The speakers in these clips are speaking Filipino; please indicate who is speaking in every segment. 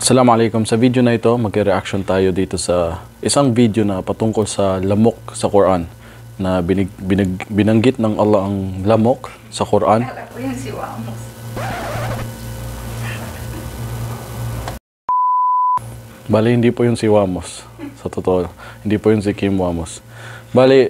Speaker 1: Assalamualaikum. Sa video na ito, mag-reaction tayo dito sa isang video na patungkol sa lamok sa Qur'an na binanggit ng Allah ang lamok sa Qur'an. Bali, hindi po yung si Wamos. Sa totoo, hindi po yung si Kim Wamos. Bali,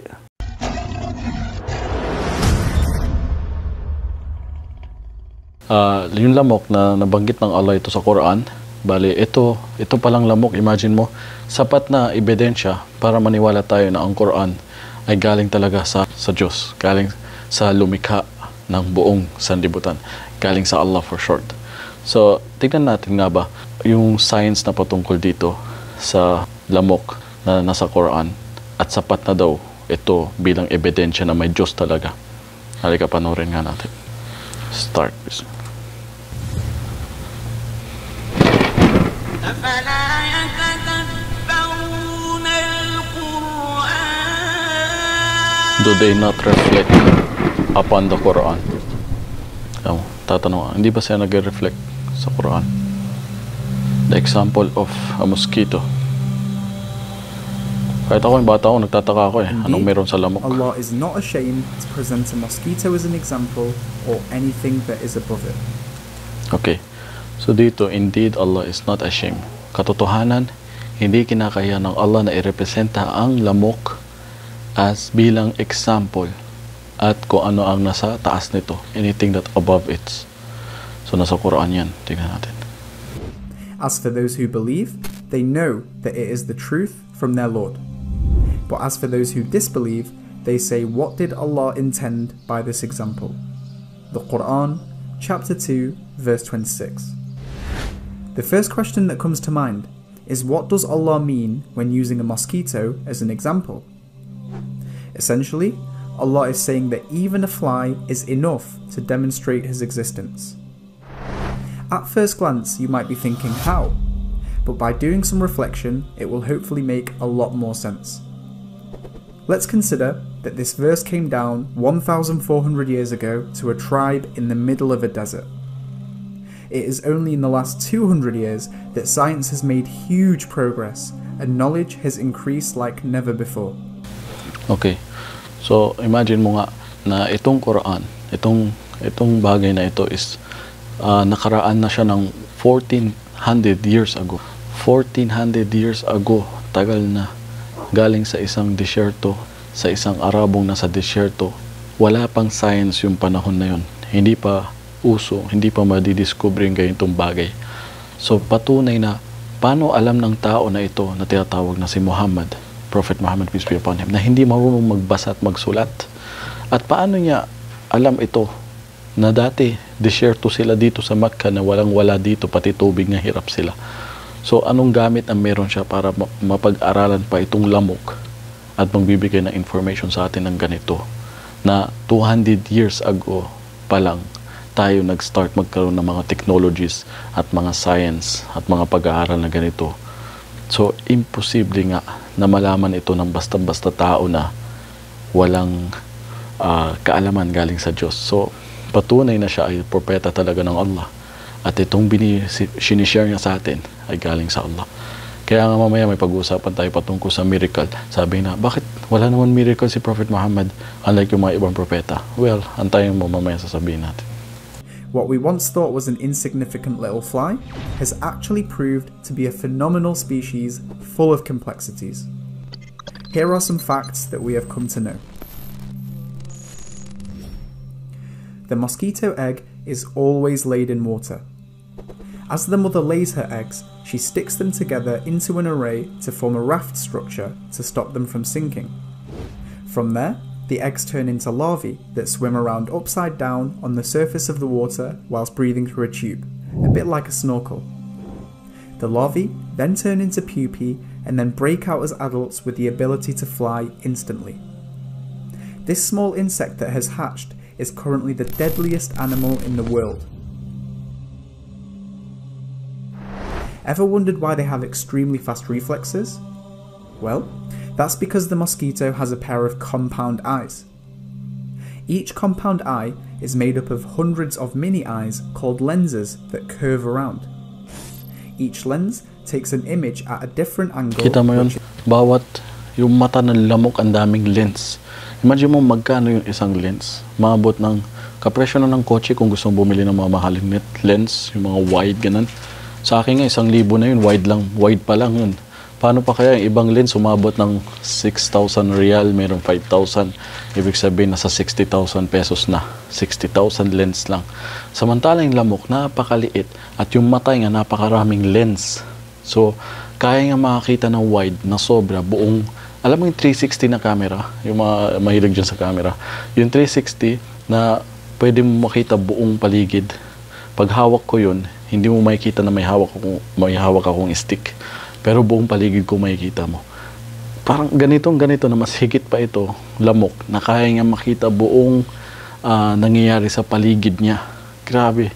Speaker 1: yung lamok na nabanggit ng Allah ito sa Qur'an. Bali, ito palang lamok, imagine mo, sapat na ebidensya para maniwala tayo na ang Qur'an ay galing talaga sa Diyos, galing sa lumikha ng buong sanlibutan, galing sa Allah for short. So, tignan natin nga ba yung science na patungkol dito sa lamok na nasa Qur'an at sapat na daw ito bilang ebidensya na may Diyos talaga. Halika, panoorin nga natin. Start, please. Do they not reflect upon the Quran? Tatanong, hindi ba siya nag-reflect sa Quran? The example of a mosquito. Kahit ako yung bata ako, nagtataka ako anong meron sa lamok?
Speaker 2: Allah is not ashamed to present a mosquito as an example or anything that is above it.
Speaker 1: Okay. So dito, indeed, Allah is not ashamed. Katotohanan, hindi kinakaya ng Allah na irepresenta ang lamok as bilang example at kung ano ang nasa taas nito. Anything that above it. So nasa Quran yan. Tingnan natin.
Speaker 2: As for those who believe, they know that it is the truth from their Lord. But as for those who disbelieve, they say, what did Allah intend by this example? The Quran, chapter 2, verse 26. The first question that comes to mind is, what does Allah mean when using a mosquito as an example? Essentially, Allah is saying that even a fly is enough to demonstrate his existence. At first glance, you might be thinking how, but by doing some reflection, it will hopefully make a lot more sense. Let's consider that this verse came down 1,400 years ago to a tribe in the middle of a desert. It is only in the last 200 years that science has made huge progress and knowledge has increased like never before. Okay. So, imagine mo nga na itong Quran, itong bagay na ito is nakaraan na siya ng 1400 years ago. 1400 years ago, tagal na. Galing sa isang disyerto, sa isang Arabong nasa disyerto. Wala pang science yung panahon na yun. Hindi pa uso, hindi pa madidiscover yung ganitong bagay. So, patunay na paano alam ng tao na ito na tinatawag na si Muhammad, Prophet Muhammad, peace be upon him, na hindi marunong magbasa at magsulat. At paano niya alam ito na dati disyerto sila dito sa Makkah na walang-wala dito, pati tubig na hirap sila. So, anong gamit ang meron siya para mapag-aralan pa itong lamok at magbibigay ng information sa atin ng ganito na 200 years ago pa lang tayo nag-start magkaroon ng mga technologies at mga science at mga pag-aaral na ganito. So, imposible nga na malaman ito ng basta-basta tao na walang kaalaman galing sa Diyos. So, patunay na siya ay propeta talaga ng Allah. At itong sinishare niya sa atin ay galing sa Allah. Kaya nga mamaya may pag-uusapan tayo patungkol sa miracle. Sabi na, bakit wala naman miracle si Prophet Muhammad unlike yung mga ibang propeta? Well, antayin mo mamaya sasabihin natin. What we once thought was an insignificant little fly has actually proved to be a phenomenal species full of complexities. Here are some facts that we have come to know. The mosquito egg is always laid in water. As the mother lays her eggs, she sticks them together into an array to form a raft structure to stop them from sinking. From there, the eggs turn into larvae that swim around upside down on the surface of the water whilst breathing through a tube, a bit like a snorkel. The larvae then turn into pupae and then break out as adults with the ability to fly instantly. This small insect that has hatched is currently the deadliest animal in the world. Ever wondered why they have extremely fast reflexes? Well, that's because the mosquito has a pair of compound eyes. Each compound eye is made up of hundreds of mini eyes called lenses that curve around. Each lens takes an image at a different angle.
Speaker 1: Kita mo yun? Bawat yung mata ng lamok ang daming lens. Imagine mo magkano yung isang lens. Maabot ng kapresyo na ng kotse kung gusto mong bumili ng mga mahaling net lens, yung mga wide ganun. Sa akin nga 1,000 na yun, wide pa lang yun. Paano pa kaya yung ibang lens umabot ng 6,000 real, mayroong 5,000. Ibig sabihin nasa 60,000 pesos na. 60,000 lens lang. Samantalang yung lamok napakaliit at yung mata nga napakaraming lens. So, kaya nga makakita ng wide na sobra buong, alam mo yung 360 na camera, yung mga mahilig dyan sa camera, yung 360 na pwede mo makita buong paligid. Pag hawak ko yun, hindi mo makikita na may hawak akong stick. Pero buong paligid ko makikita mo. Parang ganito na mas higit pa ito, lamok, na kaya nga makita buong nangyayari sa paligid niya. Grabe.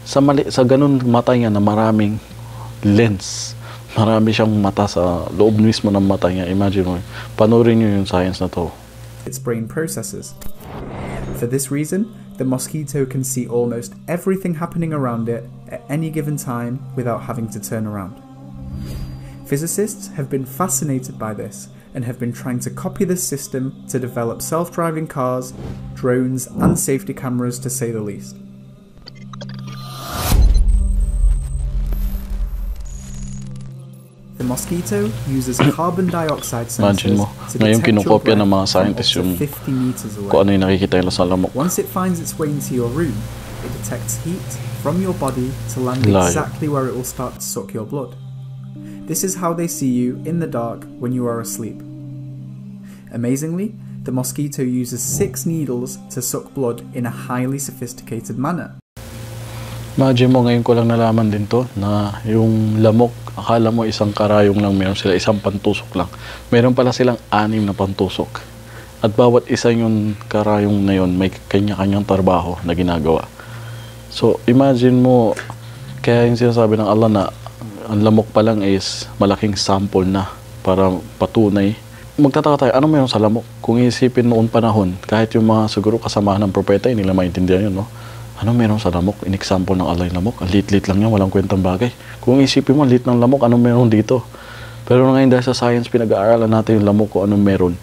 Speaker 1: Sa ganun mata niya na maraming lens. Marami siyang mata sa loob mismo ng mata niya. Imagine mo, panoorin niyo yung science na to.
Speaker 2: Its brain processes. For this reason, the mosquito can see almost everything happening around it at any given time without having to turn around. Physicists have been fascinated by this and have been trying to copy this system to develop self-driving cars, drones, and safety cameras, to say the least. The mosquito uses carbon dioxide
Speaker 1: Imagine
Speaker 2: sensors
Speaker 1: mo,
Speaker 2: to
Speaker 1: ngayon
Speaker 2: detect your
Speaker 1: kinokopya ng mga
Speaker 2: breath from up
Speaker 1: scientists
Speaker 2: to
Speaker 1: yung
Speaker 2: 50 meters away.
Speaker 1: kung ano yung nakikita nila sa lamok.
Speaker 2: Once it finds its way into your room, it detects heat from your body to land
Speaker 1: Layo.
Speaker 2: exactly where it will start to suck your blood. This is how they see you in the dark when you are asleep. Amazingly, the mosquito uses 6 needles to suck blood in a highly sophisticated manner.
Speaker 1: Imagine mo, ngayon ko lang nalaman din to na yung lamok, akala mo isang karayong lang meron sila, isang pantusok lang. Meron pala silang 6 na pantusok. At bawat isa yung karayong na yun, may kanya-kanyang trabaho na ginagawa. So, imagine mo, kaya yung sinasabi ng Allah na ang lamok pa lang is malaking sample na para patunay. Magtataka tayo, ano meron sa lamok? Kung isipin noon panahon, kahit yung mga siguro kasamahan ng propeta, hindi nila maintindihan yun, no? Ano meron sa lamok? In-example ng Allah yung lamok. Ang lit-lit lang yan, walang kwentang bagay. Kung isipin mo, lit ng lamok, anong meron dito? Pero ngayon dahil sa science, pinag-aaralan natin yung lamok kung anong meron.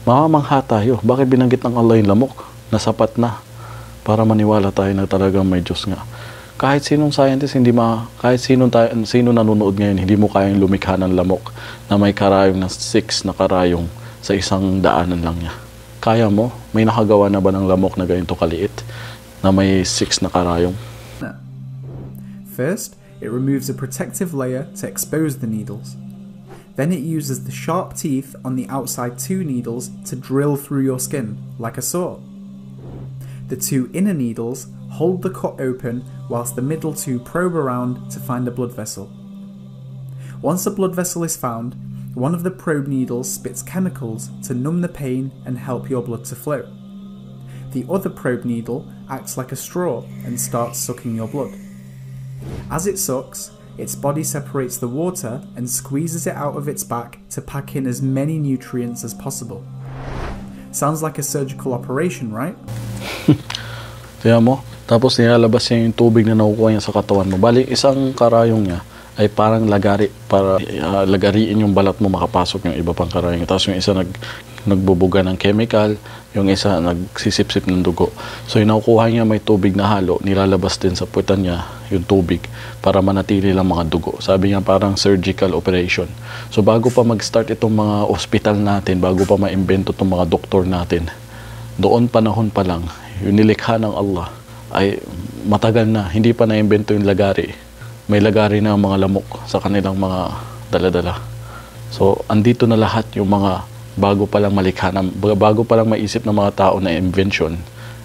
Speaker 1: Mamamangha tayo. Bakit binanggit ng Allah yung lamok? Na sapat na para maniwala tayo na talagang may Diyos nga. Kahit sinong scientist, kahit sino nanonood ngayon, hindi mo kayang lumikha ng lamok na may karayong na 6 na karayong sa isang daanan lang niya. Kaya mo? May nakagawa na ba ng lamok na ganito kaliit na may 6 na karayong?
Speaker 2: First, it removes a protective layer to expose the needles. Then it uses the sharp teeth on the outside 2 needles to drill through your skin, like a saw. The 2 inner needles hold the cut open whilst the middle 2 probe around to find a blood vessel. Once a blood vessel is found, one of the probe needles spits chemicals to numb the pain and help your blood to flow. The other probe needle acts like a straw and starts sucking your blood. As it sucks, its body separates the water and squeezes it out of its back to pack in as many nutrients as possible. Sounds like a surgical operation, right?
Speaker 1: Kaya mo, tapos nilalabas niya yung tubig na nakukuha niya sa katawan mo. Bali, isang karayong niya ay parang lagari para lagariin yung balat mo makapasok yung iba pang karayong. Tapos yung isa nagbubuga ng chemical, yung isa nagsisipsip ng dugo. So yung nakukuha niya may tubig na halo, nilalabas din sa puwetan niya yung tubig para manatili lang mga dugo. Sabi niya parang surgical operation. So bago pa mag-start itong mga ospital natin, bago pa ma-invento itong mga doktor natin, doon panahon pa lang, yung nilikha ng Allah ay matagal na, hindi pa na-invento yung lagari. May lagari na ang mga lamok sa kanilang mga dala-dala. So, andito na lahat yung mga bago pa lang malikha, bago pa lang maisip ng mga tao na invention,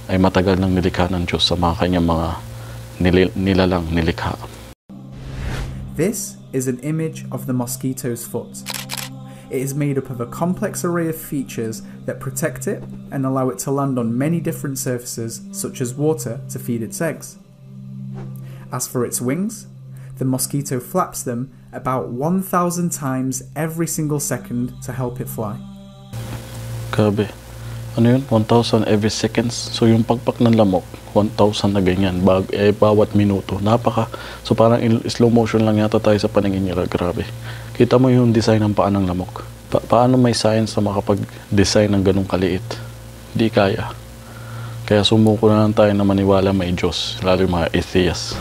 Speaker 1: ay matagal nang nilikha ng Diyos sa mga kanyang mga nilalang nilikha.
Speaker 2: This is an image of the mosquito's foot. It is made up of a complex array of features that protect it and allow it to land on many different surfaces, such as water, to feed its eggs. As for its wings, the mosquito flaps them about 1,000 times every single second to help it fly.
Speaker 1: Grabe. ano yun, 1,000 every seconds. So yung pagpak ng lamok, 1,000 na ganyan, bawat minuto. So parang slow motion lang yata tayo sa paningin nila. Grabe. Kita mo yung design ng paa ng lamok. Paano may science na makapag-design ng ganung kaliit? Di kaya. Kaya sumuko na lang tayo na maniwala may Diyos, lalo yung mga atheists.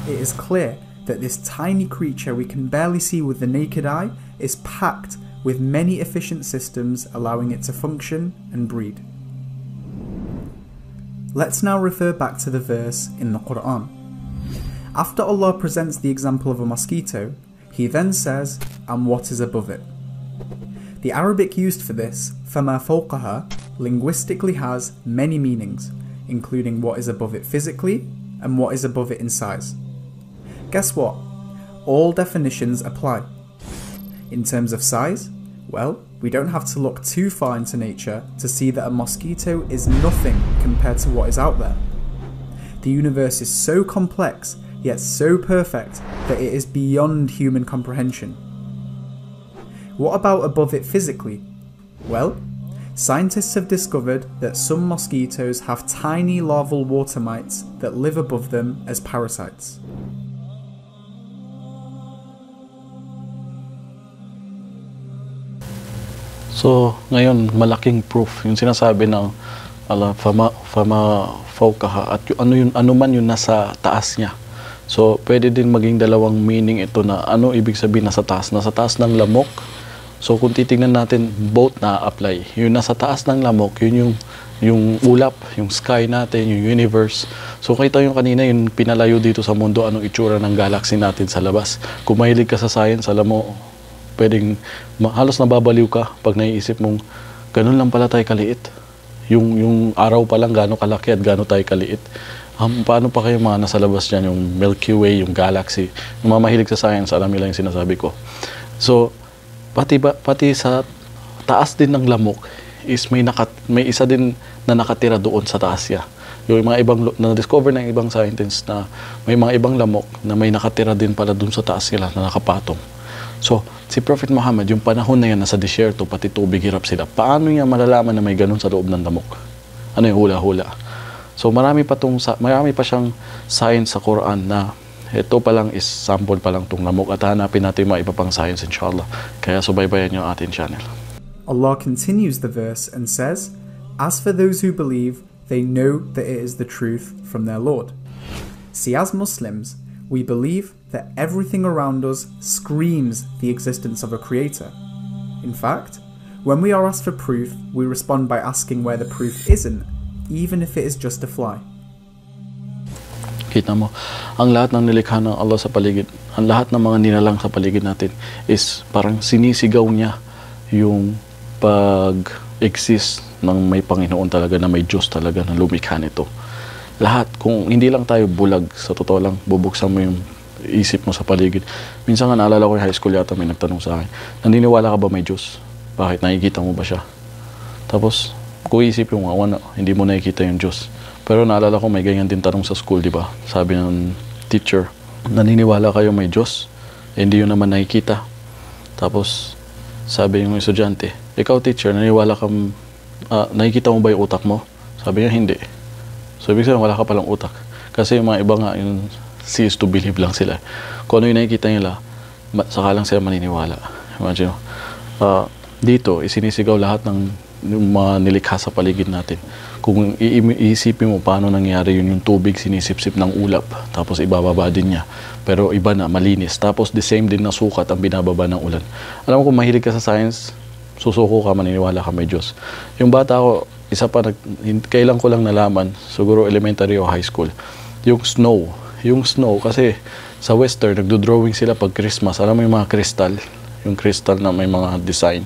Speaker 2: It is clear that this tiny creature we can barely see with the naked eye is packed with many efficient systems allowing it to function and breed. Let's now refer back to the verse in the Qur'an. After Allah presents the example of a mosquito, He then says, and what is above it. The Arabic used for this, فَمَا فَوْقَهَا, linguistically has many meanings, including what is above it physically and what is above it in size. Guess what? All definitions apply. In terms of size, well, we don't have to look too far into nature to see that a mosquito is nothing compared to what is out there. The universe is so complex, yet so perfect, that it is beyond human comprehension. What about above it physically? Well, scientists have discovered that some mosquitoes have tiny larval water mites that live above them as parasites.
Speaker 1: So, ngayon, malaking proof. Yung sinasabi ng Allah, fama fawqaha, at ano man yung nasa taas niya. So, pwede din maging dalawang meaning ito na ano ibig sabihin nasa taas. Nasa taas ng lamok. So, kung titingnan natin, both na-apply. Yung nasa taas ng lamok, yun yung ulap, yung sky natin, yung universe. So, kita yung kanina, yung pinalayo dito sa mundo, anong itsura ng galaxy natin sa labas. Kung mahilig ka sa science, alam mo, pwedeng halos nababaliw ka pag naiisip mong ganun lang pala tayo kaliit. Yung araw pa lang gaano kalaki at gaano tayo kaliit. Paano pa kayo mga nasa labas dyan, yung Milky Way, yung galaxy. Yung mga mahilig sa science, alam nila yung sinasabi ko. So, pati sa taas din ng lamok is may isa din na nakatira doon sa taas niya. Yung mga ibang na-discover ng ibang scientists na may mga ibang lamok na may nakatira din pala doon sa taas nila na nakapatong. So, si Prophet Muhammad, yung panahon na yan, nasa disyerto, pati tubig, hirap sila. Paano niya malalaman na may ganun sa loob ng lamok? Ano yung hula-hula? So, marami pa siyang science sa Quran na ito pa lang is sample pa lang itong lamok at hanapin natin mga iba pang science, inshallah. Kaya subaybayan niyo ating channel.
Speaker 2: Allah continues the verse and says, "As for those who believe, they know that it is the truth from their Lord." See, as Muslims, we believe that everything around us screams the existence of a creator. In fact, when we are asked for proof, we respond by asking where the proof isn't, even if it is just a fly.
Speaker 1: Kita mo, ang lahat ng nilikha ng Allah sa paligid, ang lahat ng mga nilalang sa paligid natin is parang sinisigaw niya yung pag-exist ng may Panginoon talaga, na may Diyos talaga na lumikha nito. Lahat, kung hindi lang tayo bulag, sa totoo lang, bubuksan mo yung isip mo sa paligid. Minsan nga naalala ko yung high school yata, may nagtanong sa akin, naniniwala ka ba may Diyos? Bakit? Nakikita mo ba siya? Tapos, kung isipin mo, hindi mo nakikita yung Diyos. Pero naalala ko may ganyan din tanong sa school, di ba? Sabi ng teacher, naniniwala kayo may Diyos? Hindi yun naman nakikita. Tapos, sabi yung estudyante, ikaw teacher, nakikita mo ba yung utak mo? Sabi niya, hindi. So, ibig sabihin, wala ka palang utak. Kasi yung mga iba nga, yung see is to believe lang sila. Kung ano yung nakikita nila, saka lang sila maniniwala. Imagine mo. Dito, isinisigaw lahat ng mga nilikha sa paligid natin. Kung iisipin mo paano nangyari yun, yung tubig sinisip-sip ng ulap, tapos ibababa din niya. Pero iba na, malinis. Tapos the same din na sukat ang binababa ng ulan. Alam mo, kung mahilig ka sa science, susuko ka, maniniwala ka may Diyos. Yung bata ko, isa pa, kailan ko lang nalaman, siguro elementary o high school, yung snow. Yung snow, kasi sa western, nagdo-drawing sila pag Christmas. Alam mo yung mga crystal, yung crystal na may mga design.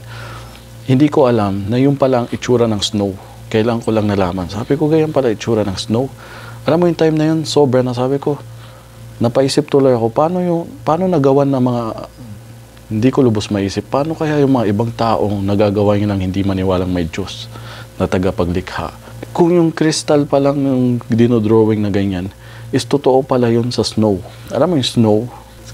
Speaker 1: Hindi ko alam na yung pala ang itsura ng snow. Kailan ko lang nalaman. Sabi ko, ganyan pala itsura ng snow. Alam mo yung time na yun, sobra na, sabi ko, napaisip tuloy ako, paano nagawan ng mga, hindi ko lubos maisip, paano kaya yung mga ibang taong nagagawa yun ng hindi maniwalang may Diyos na tagapaglikha. Kung yung crystal pa lang yung dinodrawing na ganyan, is totoo pala yun sa snow. Alam mo yung snow,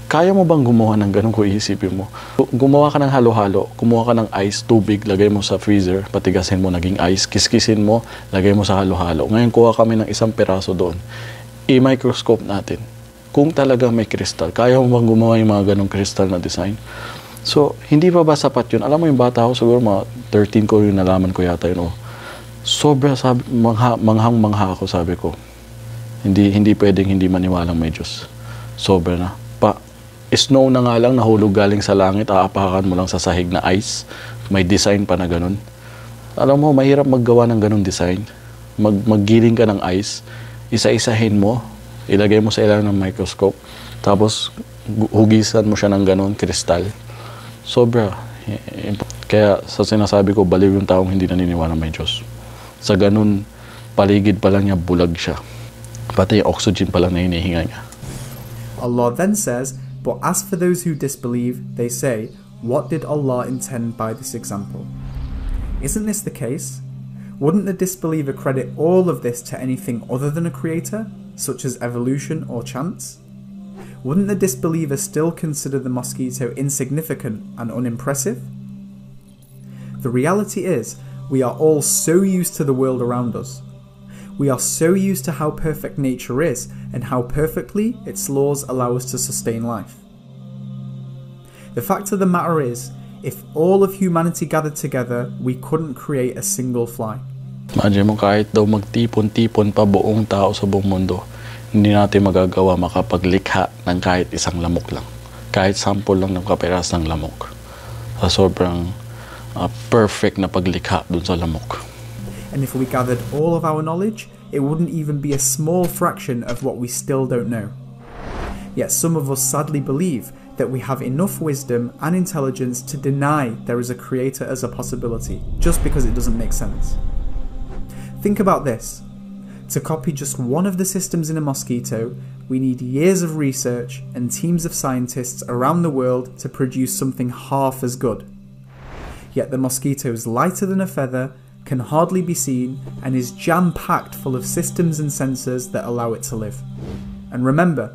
Speaker 1: Kaya mo bang gumawa ng ganun kung iisipin mo? Gumawa ka ng halo-halo, kumuha ka ng ice, tubig, lagay mo sa freezer, patigasin mo, naging ice, kiskisin mo, lagay mo sa halo-halo. Ngayon, kuha kami ng isang peraso doon. I-microscope natin. Kung talagang may crystal, kaya mo bang gumawa yung mga ganung crystal na design? So, hindi pa ba sapat yun? Alam mo yung bata ako, siguro mga 13 ko yung nalaman ko yata yun. Sobra, sabi, manghang-mangha ako, sabi ko. Hindi pwedeng hindi maniwalang may Diyos. Sobra na. Snow na nga lang, nahulog galing sa langit, aapakan mo lang sa sahig na ice. May design pa na ganun. Alam mo, mahirap maggawa ng ganun design. Maggiling ka ng ice, isa-isahin mo, ilagay mo sa ilalim ng microscope, tapos hugisan mo siya ng ganun, kristal. Sobra. Kaya sa sinasabi ko, baliw yung taong hindi naniniwala may Diyos. Sa ganun, paligid pa lang niya, bulag siya. Pati yung oxygen pa lang na hinihinga niya.
Speaker 2: Allah then says, "But as for those who disbelieve, they say, what did Allah intend by this example?" Isn't this the case? Wouldn't the disbeliever credit all of this to anything other than a creator, such as evolution or chance? Wouldn't the disbeliever still consider the mosquito insignificant and unimpressive? The reality is, we are all so used to the world around us. We are so used to how perfect nature is and how perfectly its laws allow us to sustain life. The fact of the matter is, if all of humanity gathered together, we couldn't create a single fly.
Speaker 1: Imagine mo, kahit daw magtipon-tipon pa buong tao sa buong mundo, hindi natin magagawa makapaglikha ng kahit isang lamok lang. Kahit sample lang ng kaperas ng lamok. Sobrang perfect na paglikha dun sa lamok.
Speaker 2: And if we gathered all of our knowledge, it wouldn't even be a small fraction of what we still don't know. Yet some of us sadly believe that we have enough wisdom and intelligence to deny there is a creator as a possibility, just because it doesn't make sense. Think about this. To copy just one of the systems in a mosquito, we need years of research and teams of scientists around the world to produce something half as good. Yet the mosquito is lighter than a feather, can hardly be seen, and is jam-packed full of systems and sensors that allow it to live. And remember,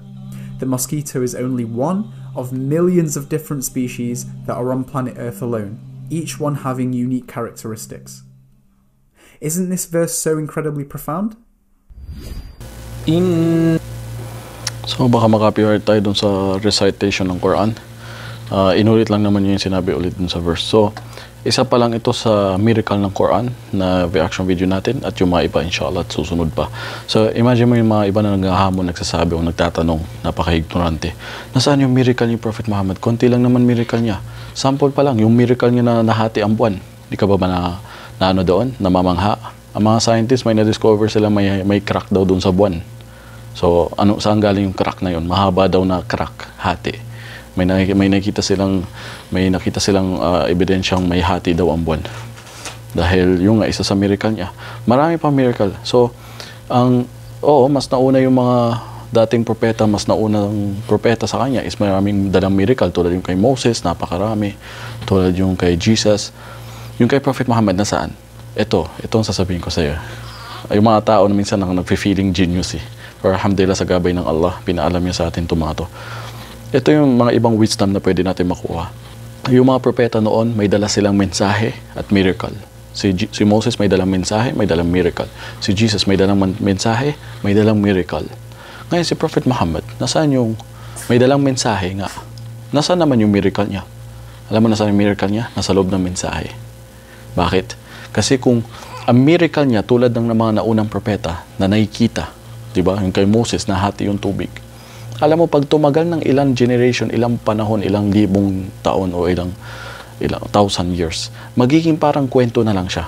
Speaker 2: the mosquito is only one of millions of different species that are on planet Earth alone, each one having unique characteristics. Isn't this verse so incredibly profound?
Speaker 1: So baka makapiright tayo dun sa recitation ng Quran. Inulit lang naman yung sinabi ulit dun sa verse. So, isa pa lang ito sa miracle ng Quran na reaction video natin at yung mga iba inshallah at susunod pa. So imagine mo yung mga iba na naghahamon, nagsasabi o nagtatanong, napaka-ignorante. Nasaan yung miracle ni Prophet Muhammad? Konti lang naman miracle niya. Sample pa lang, yung miracle niya na nahati ang buwan. Di ka ba na ano doon? Namamangha? Ang mga scientists may na-discover sila may crack daw doon sa buwan. So saan galing yung crack na yun? Mahaba daw na crack, hati. May nakita silang ebidensyang may hati daw ang buwan. Dahil yung isa sa miracle niya. Marami pang miracle. So, mas nauna yung mga dating propeta, mas naunang propeta sa kanya is maraming dalang miracle. Tulad yung kay Moses, napakarami. Tulad yung kay Jesus. Yung kay Prophet Muhammad, nasaan? Itong sasabihin ko sa iyo. Yung mga tao na minsan nag-feeling genius eh. Pero alhamdulillah sa gabay ng Allah, pinaalam niya sa atin tumato. Ito yung mga ibang wisdom na pwede natin makuha. Yung mga propeta noon, may dala silang mensahe at miracle. Si Moses may dalang mensahe, may dalang miracle. Si Jesus may dalang mensahe, may dalang miracle. Ngayon si Prophet Muhammad, nasaan yung may dalang mensahe nga? Nasaan naman yung miracle niya? Alam mo nasaan yung miracle niya? Nasa loob ng mensahe. Bakit? Kasi kung ang miracle niya tulad ng mga naunang propeta na nakikita, di ba? Yung kay Moses, nahati yung tubig. Alam mo, pag tumagal ng ilang generation, ilang panahon, ilang libong taon o ilang 1,000 years, magiging parang kwento na lang siya.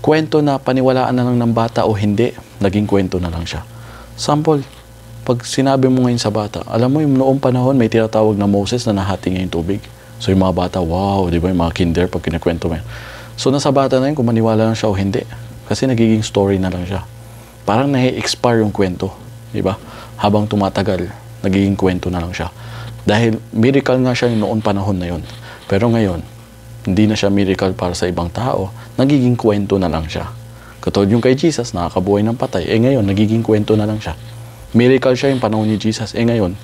Speaker 1: Kwento na paniwalaan na lang ng bata o hindi, naging kwento na lang siya. Sample, pag sinabi mo ngayon sa bata, alam mo yung noong panahon may tinatawag na Moses na nahati niya yung tubig. So yung mga bata, wow, di ba yung mga kinder pag kinakwento mo yan. So nasa bata na yun kung maniwala lang siya o hindi. Kasi nagiging story na lang siya. Parang nahi-expire yung kwento, di ba? Habang tumatagal, nagiging kwento na lang siya. Dahil miracle nga siya yung noon panahon na yun. Pero ngayon, hindi na siya miracle para sa ibang tao, nagiging kwento na lang siya. Katulad yung kay Jesus, nakakabuhay ng patay. Ngayon, nagiging kwento na lang siya. Miracle siya yung panahon ni Jesus. Ngayon,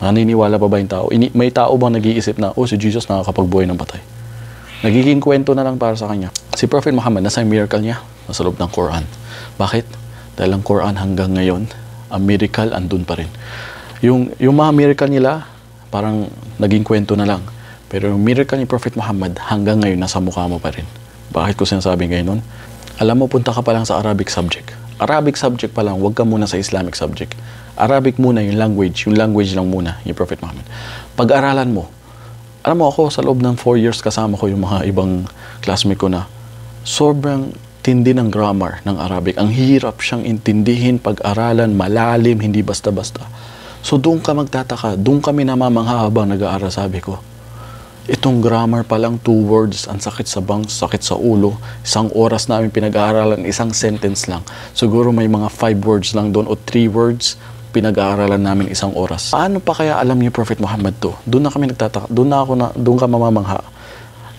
Speaker 1: Naniniwala pa ba yung tao? May tao bang nag-iisip na, si Jesus nakakapagbuhay ng patay? Nagiging kwento na lang para sa kanya. Si Prophet Muhammad, nasa yung miracle niya? Nasa loob ng Qur'an. Bakit? Dahil ang Qur'an hanggang ngayon, ang miracle andun pa rin. Yung mga miracle nila, parang naging kwento na lang. Pero yung miracle ni Prophet Muhammad, hanggang ngayon, nasa mukha mo pa rin. Bakit ko sinasabi ngayon? Alam mo, punta ka pa lang sa Arabic subject. Arabic subject pa lang, huwag ka muna sa Islamic subject. Arabic muna yung language lang muna, yung Prophet Muhammad. Pag-aralan mo, alam mo ako, sa loob ng 4 years kasama ko yung mga ibang classmate ko na sobrang tindi ng grammar ng Arabic. Ang hirap siyang intindihin, pag-aralan, malalim, hindi basta-basta. So doon ka magtataka, doon kami namamangha habang nag-aaral, sabi ko. Itong grammar pa lang, 2 words, ang sakit sa bangs, sakit sa ulo. 1 oras namin pinag-aaralan, 1 sentence lang. Siguro may mga 5 words lang doon o 3 words, pinag-aaralan namin 1 oras. Paano pa kaya alam niyo Prophet Muhammad to? Doon na kami nagtataka, doon ka mamamangha.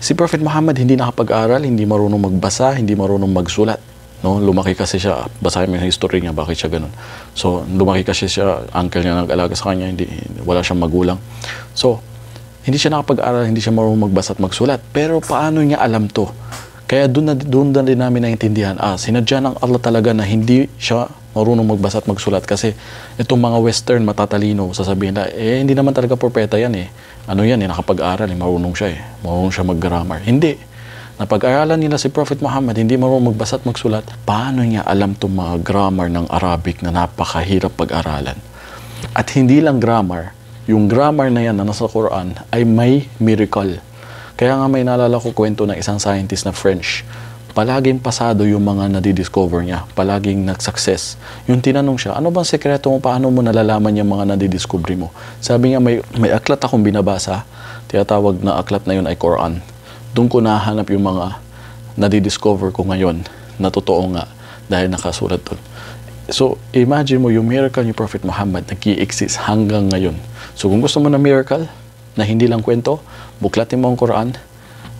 Speaker 1: Si Prophet Muhammad hindi nakapag-aral, hindi marunong magbasa, hindi marunong magsulat. No, lumaki kasi siya, basahin mo yung history niya, bakit siya ganun. So, lumaki kasi siya, uncle niya nag-alaga sa kanya, wala siyang magulang. So, hindi siya nakapag-aral, hindi siya marunong magbasa at magsulat. Pero paano niya alam to? Kaya doon na din namin naintindihan, sinadya ng Allah talaga na hindi siya marunong magbasa at magsulat kasi itong mga western matatalino, sasabihin na, hindi naman talaga propeta yan Ano yan nakapag-aral, marunong siya marunong siya mag-grammar. Hindi. Napag-aralan nila si Prophet Muhammad, hindi marunong magbasa at magsulat. Paano niya alam itong mga grammar ng Arabic na napakahirap pag-aralan? At hindi lang grammar, yung grammar na yan na nasa Quran ay may miracle. Kaya nga may naalala ko kwento ng isang scientist na French. Palaging pasado yung mga nadidiscover niya. Palaging nag-success. Yung tinanong siya, ano bang sekreto mo? Paano mo nalalaman yung mga nadidiscover mo? Sabi niya, may aklat akong binabasa. Tinatawag na aklat na yun ay Qur'an. Doon ko nahanap yung mga nadidiscover ko ngayon na totoo nga dahil nakasulat doon. So, imagine mo yung miracle ni Prophet Muhammad nag-i-exist hanggang ngayon. So, kung gusto mo na miracle, na hindi lang kwento, buklatin mo ang Qur'an,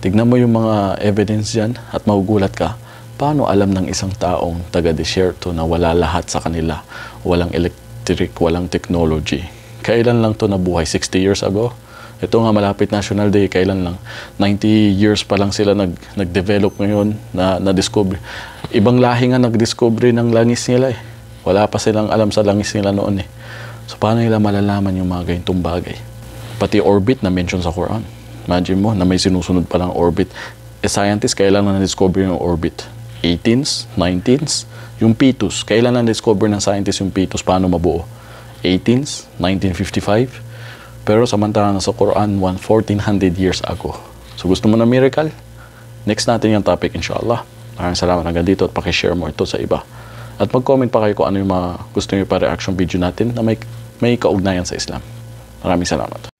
Speaker 1: tignan mo yung mga evidence dyan at magugulat ka, paano alam ng isang taong taga-desierto na wala lahat sa kanila, walang electric, walang technology. Kailan lang to nabuhay? 60 years ago? Ito nga malapit National Day, kailan lang? 90 years pa lang sila nag-develop ngayon, na-discover. Ibang lahi nga nag-discover ng langis nila Wala pa silang alam sa langis nila noon So paano nila malalaman yung mga ganitong bagay? Pati orbit na mention sa Quran. Imagine mo na may sinusunod palang orbit. Scientists, kailan na na-discover yung orbit? 18s? 19s? Yung fetus, kailan na na-discover ng scientists yung fetus? Paano mabuo? 18s? 1955? Pero samantala na sa Quran, 1400 years ago. So gusto mo na miracle? Next natin yung topic, inshallah. Maraming salamat hanggang dito at pakishare mo ito sa iba. At mag-comment pa kayo kung ano yung mga gusto nyo pa reaction video natin na may kaugnayan sa Islam. Maraming salamat.